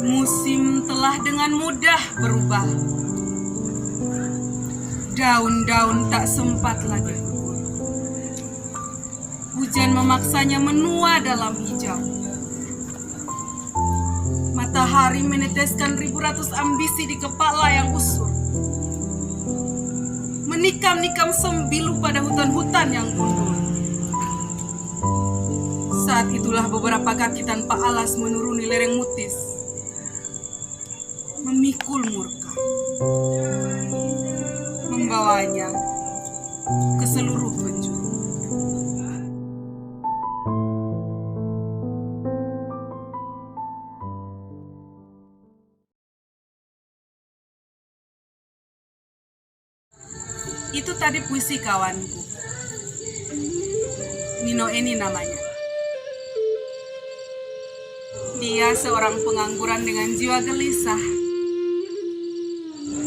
Musim telah dengan mudah berubah. Daun-daun tak sempat lagi gugur. Hujan memaksanya menua dalam hijau. Matahari meneteskan ribu ratus ambisi di kepala yang usur. Menikam-nikam sembilu pada hutan-hutan yang gundul. Saat itulah beberapa kaki tanpa alas menuruni lereng Mutis, memikul murka, membawanya ke seluruh penjuru. Itu tadi puisi kawanku. Nino Eni namanya. Dia seorang pengangguran dengan jiwa gelisah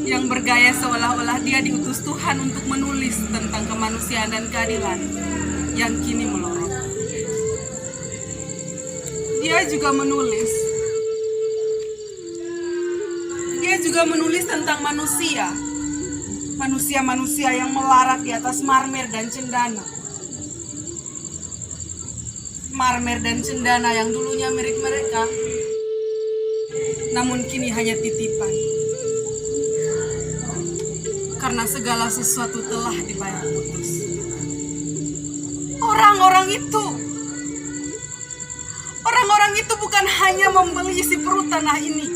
yang bergaya seolah-olah dia diutus Tuhan untuk menulis tentang kemanusiaan dan keadilan yang kini melorot. Dia juga menulis tentang manusia. Manusia-manusia yang melarat di atas marmer dan cendana. Marmer dan cendana yang dulunya milik mereka, namun kini hanya titipan. Karena segala sesuatu telah dibayar putus. Orang-orang itu bukan hanya membeli isi perut tanah ini.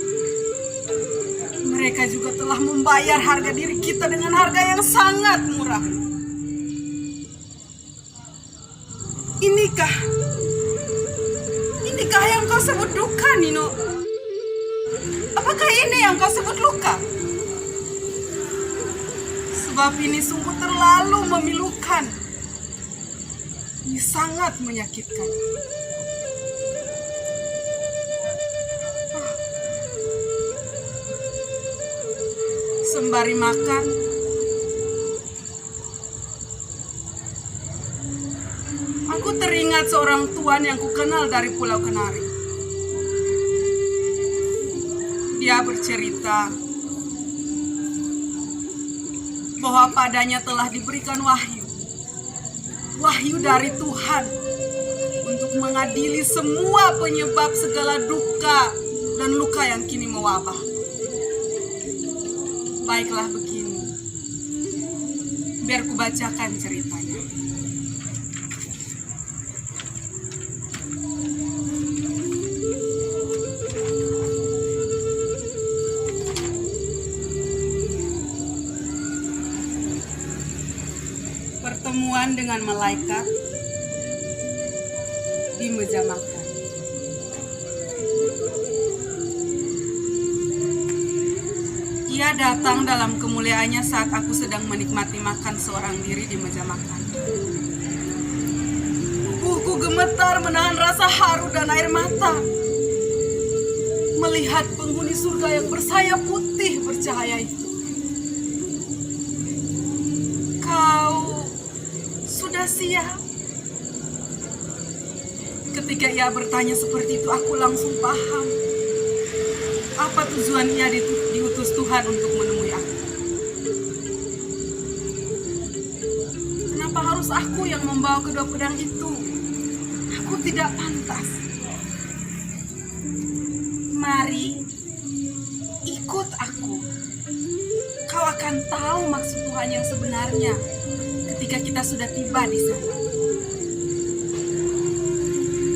Mereka juga telah membayar harga diri kita dengan harga yang sangat murah. Inikah yang kau sebut duka, Nino? Apakah ini yang kau sebut luka? Sebab ini sungguh terlalu memilukan. Ini sangat menyakitkan. Sembari makan, aku teringat seorang tuan yang kukenal dari Pulau Kenari. Dia bercerita bahwa padanya telah diberikan wahyu dari Tuhan untuk mengadili semua penyebab segala duka dan luka yang kini mewabah. Baiklah begini, biar kubacakan ceritanya. Pertemuan dengan malaikat di meja makan. Ia datang dalam kemuliaannya saat aku sedang menikmati makan seorang diri di meja makan. Tubuhku gemetar menahan rasa haru dan air mata melihat penghuni surga yang bersayap putih bercahaya itu. Kau sudah siap? Ketika ia bertanya seperti itu, aku langsung paham apa tujuan ia diutus Tuhan untuk menemui aku. Kenapa harus aku yang membawa kedua pedang itu? Aku tidak pantas. Mari, ikut aku. Kau akan tahu maksud Tuhan yang sebenarnya ketika kita sudah tiba di sana.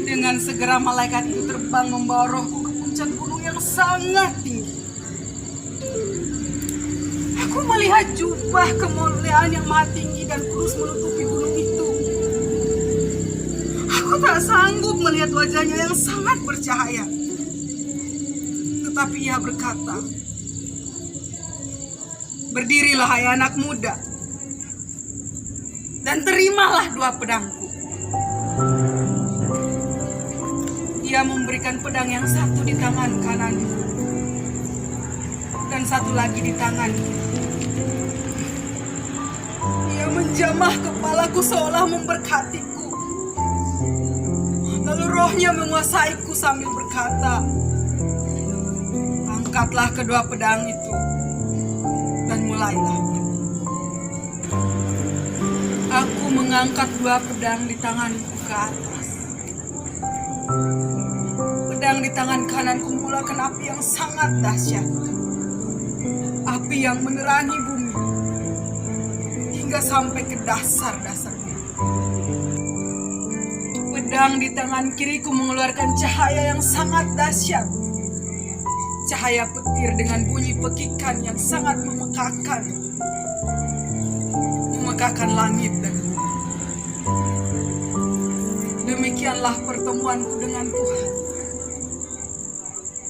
Dengan segera malaikat itu terbang membawa rohku ke puncak gunung yang sangat tinggi. Aku melihat jubah kemuliaan yang maha tinggi dan kudus menutupi gunung itu. Aku tak sanggup melihat wajahnya yang sangat bercahaya. Tetapi ia berkata, "Berdirilah hai anak muda, dan terimalah dua pedangku." Dia memberikan pedang yang satu di tangan kananku dan satu lagi di tangan kiri. Dia menjamah kepalaku seolah memberkatiku. Lalu rohnya menguasaiku sambil berkata, angkatlah kedua pedang itu dan mulailah. Aku mengangkat dua pedang di tanganku ke atas. Pedang di tangan kananku mengulakan api yang sangat dahsyat. Api yang menerangi bumi hingga sampai ke dasar-dasarnya. Pedang di tangan kiriku mengeluarkan cahaya yang sangat dahsyat. Cahaya petir dengan bunyi pekikan yang sangat memekakkan. Memekakkan langit dan bumi. Demikianlah pertemuanku dengan Tuhan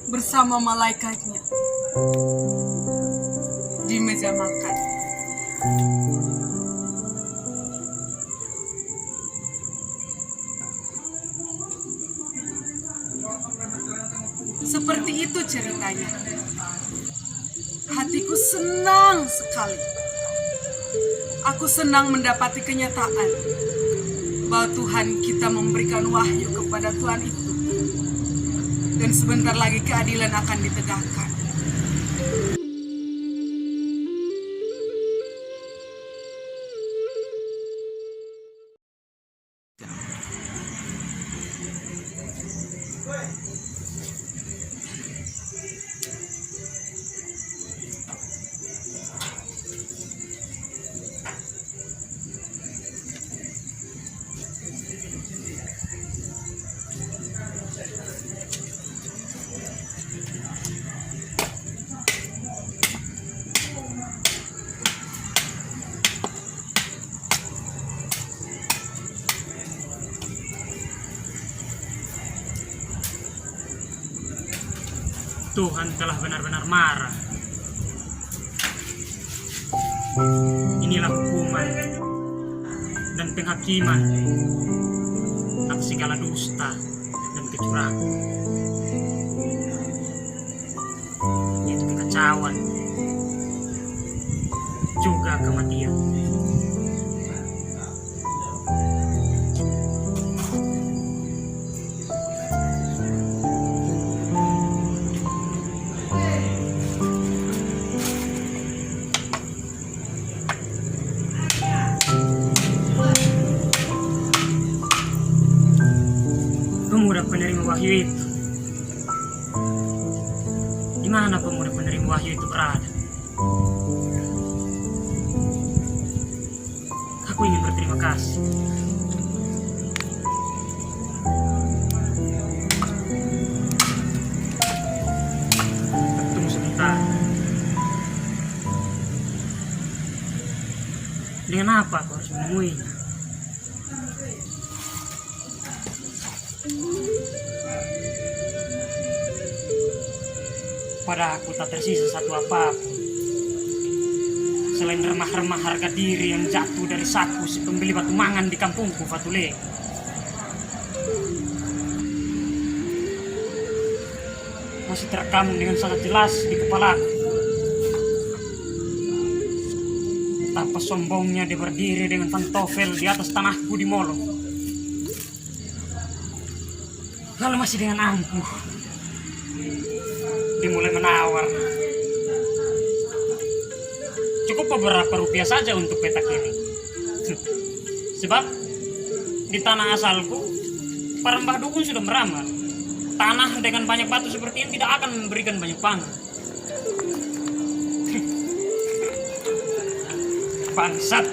bersama malaikatnya di meja makan. Seperti itu ceritanya. Hatiku senang sekali. Aku senang mendapati kenyataan bahwa Tuhan kita memberikan wahyu kepada Tuhan itu. Dan sebentar lagi keadilan akan ditegakkan. Tuhan telah benar-benar marah. Inilah hukuman dan penghakiman atas segala dusta dan kecurangan, yaitu kekacauan juga kematian. Pemuda penerima wahyu itu, di mana pemuda penerima wahyu itu berada? Aku ingin berterima kasih. Tunggu sebentar. Dengan apa aku harus menemuinya? Pada aku tak tersisa satu apapun selain remah-remah harga diri yang jatuh dari saku si pembeli batu mangan di kampungku, Fatule. Masih terekam dengan sangat jelas di kepalaku betapa sombongnya dia berdiri dengan pantofel di atas tanahku di Molo. Lalu masih dengan angkuh dimulai menawar. Cukup beberapa rupiah saja untuk petak ini. Sebab di tanah asalku para mbah dukun sudah meramal, tanah dengan banyak batu seperti ini tidak akan memberikan banyak pangan. Bangsat,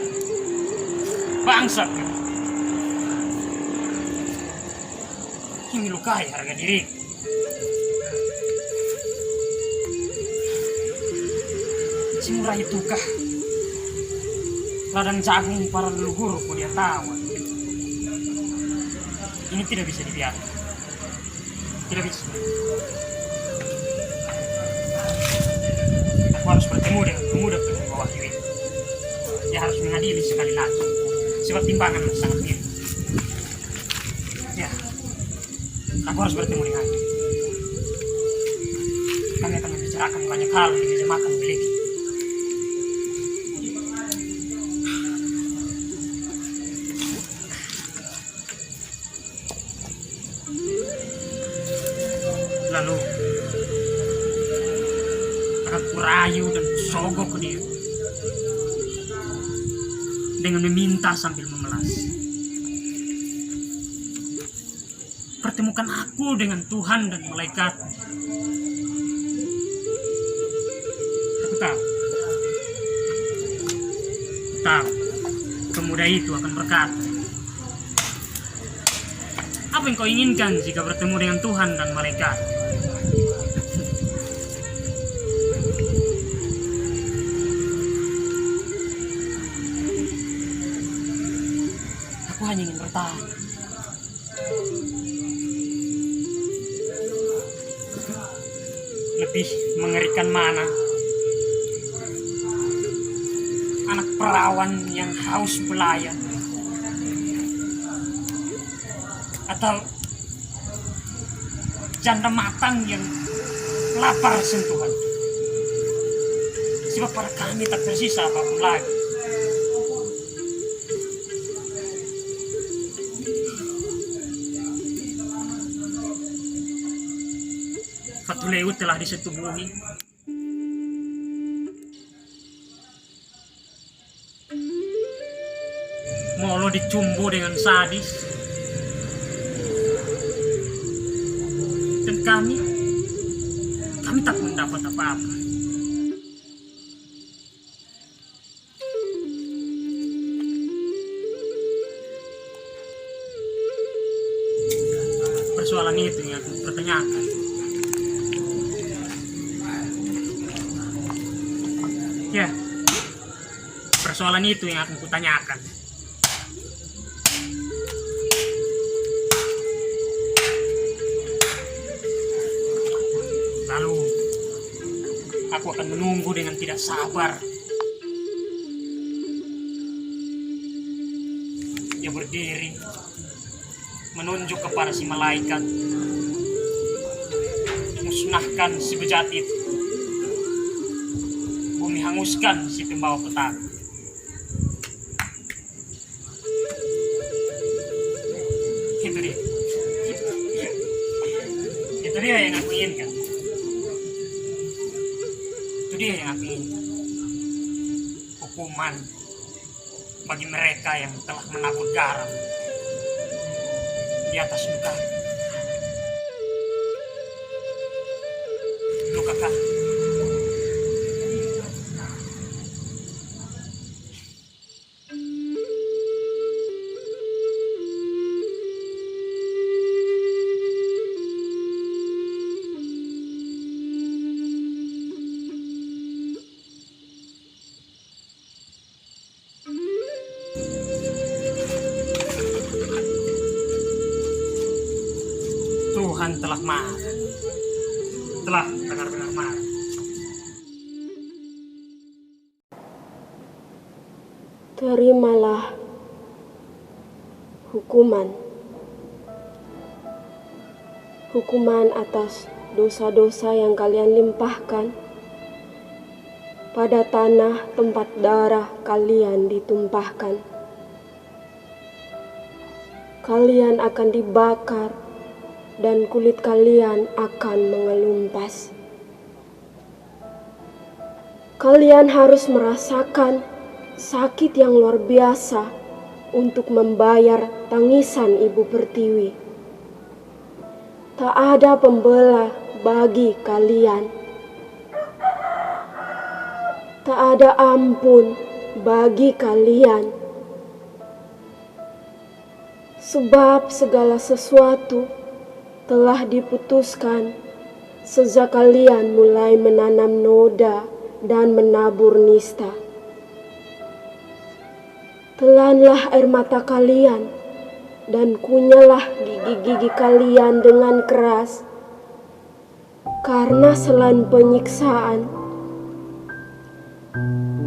bangsat. Ini lukai harga diri. Simurah itukah ladang jagung para leluhurku dia tawan? Ini tidak bisa dibiarkan. Tidak bisa. Aku harus bertemu dengan pemuda penerima wahyu ini. Dia harus mengadili sekali lagi, sebab timbangan sangat mirip. Ya, aku harus bertemu dengannya. Kami akan membicarakan banyak hal di meja makan milik. Lalu akan kurayu dan sogok dia dengan meminta sambil memelas. Pertemukan aku dengan Tuhan dan malaikat. Aku tahu, pemuda itu akan berkata, apa yang kau inginkan jika bertemu dengan Tuhan dan malaikat? Aku hanya ingin bertanya, lebih mengerikan mana anak perawan yang haus belayan atau janda matang yang lapar sentuhan? Sebab pada kami tak tersisa apapun lagi. Fatuleu telah disetubuhi. Molo dicumbu dengan sadis. Dan kami tak mendapat apa-apa. Persoalan itu yang aku pertanyakan. Ya, persoalan itu yang akan kutanyakan. Lalu, aku akan menunggu dengan tidak sabar. Dia berdiri, menunjuk kepada si malaikat, musnahkan si bejat itu. Bumi hanguskan si pembawa petaka. Itu dia. Itu dia yang aku inginkan. Itu dia yang aku inginkan. Hukuman bagi mereka yang telah menabur garam di atas luka. Lukakah? Tuhan telah marah, telah benar-benar marah. Terimalah hukuman atas dosa-dosa yang kalian limpahkan pada tanah tempat darah kalian ditumpahkan. Kalian akan dibakar dan kulit kalian akan mengelumpas. Kalian harus merasakan sakit yang luar biasa untuk membayar tangisan Ibu Pertiwi. Tak ada pembela bagi kalian. Tak ada ampun bagi kalian. Sebab segala sesuatu telah diputuskan sejak kalian mulai menanam noda dan menabur nista. Telanlah air mata kalian dan kunyalah gigi-gigi kalian dengan keras, karena selain penyiksaan,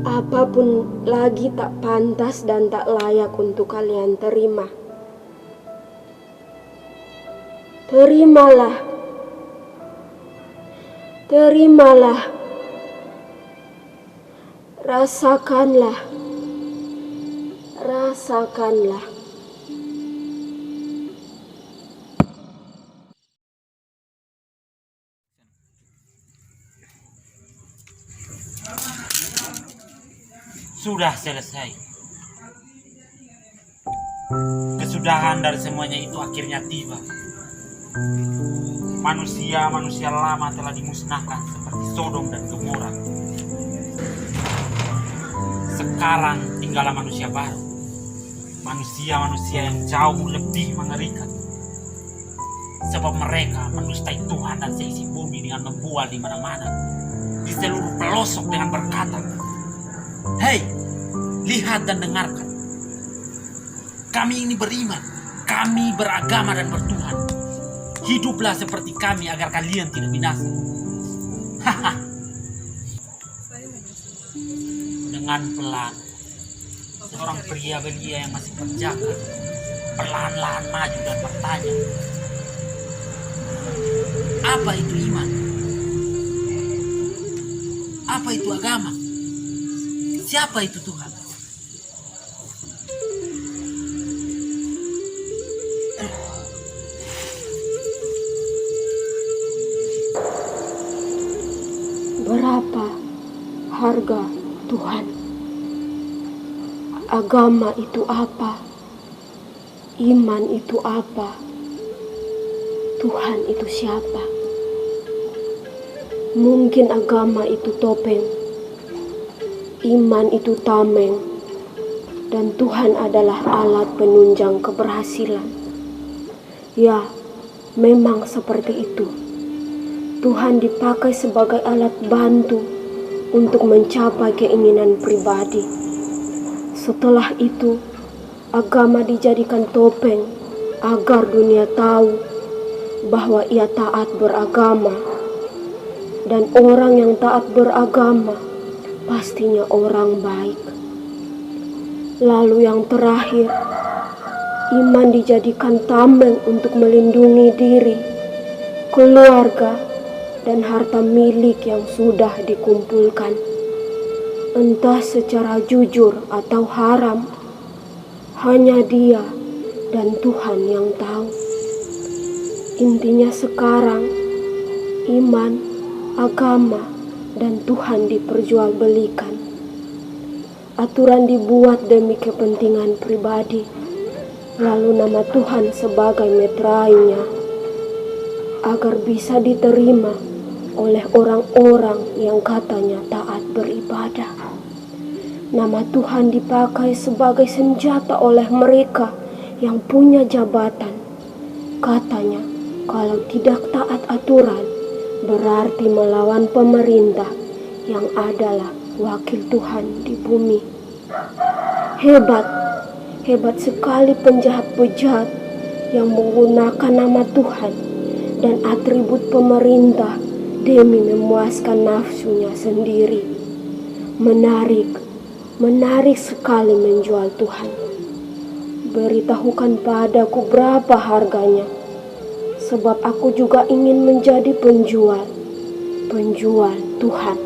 apapun lagi tak pantas dan tak layak untuk kalian terima. Terimalah, rasakanlah. sudah selesai. Kesudahan dari semuanya itu akhirnya tiba. Manusia lama telah dimusnahkan seperti Sodom dan Gomora. Sekarang tinggallah manusia baru. Manusia yang jauh lebih mengerikan. Sebab mereka mendustai Tuhan dan seisi bumi dengan membual di mana-mana, di seluruh pelosok dengan berkata, "Hei, lihat dan dengarkan. Kami ini beriman, kami beragama dan bertuhan. Hiduplah seperti kami agar kalian tidak binasa." Haha. Dengan pelan, seorang pria belia yang masih berjaga perlahan-lahan maju dan bertanya, "Apa itu iman? Apa itu agama? Siapa itu Tuhan?" Berapa harga Tuhan? Agama itu apa? Iman itu apa? Tuhan itu siapa? Mungkin agama itu topeng, iman itu tameng, dan Tuhan adalah alat penunjang keberhasilan. Ya, memang seperti itu. Tuhan dipakai sebagai alat bantu untuk mencapai keinginan pribadi. Setelah itu, agama dijadikan topeng agar dunia tahu bahwa ia taat beragama. Dan orang yang taat beragama pastinya orang baik. Lalu yang terakhir, iman dijadikan tameng untuk melindungi diri, keluarga, dan harta milik yang sudah dikumpulkan. Entah secara jujur atau haram, hanya Dia dan Tuhan yang tahu. Intinya sekarang, iman, agama, dan Tuhan diperjualbelikan. Aturan dibuat demi kepentingan pribadi, lalu nama Tuhan sebagai meterainya, agar bisa diterima oleh orang-orang yang katanya taat beribadah. Nama Tuhan dipakai sebagai senjata oleh mereka yang punya jabatan. Katanya, kalau tidak taat aturan, berarti melawan pemerintah yang adalah wakil Tuhan di bumi. Hebat sekali penjahat-penjahat yang menggunakan nama Tuhan dan atribut pemerintah demi memuaskan nafsunya sendiri. Menarik sekali menjual Tuhan. Beritahukan padaku berapa harganya, sebab aku juga ingin menjadi penjual Tuhan.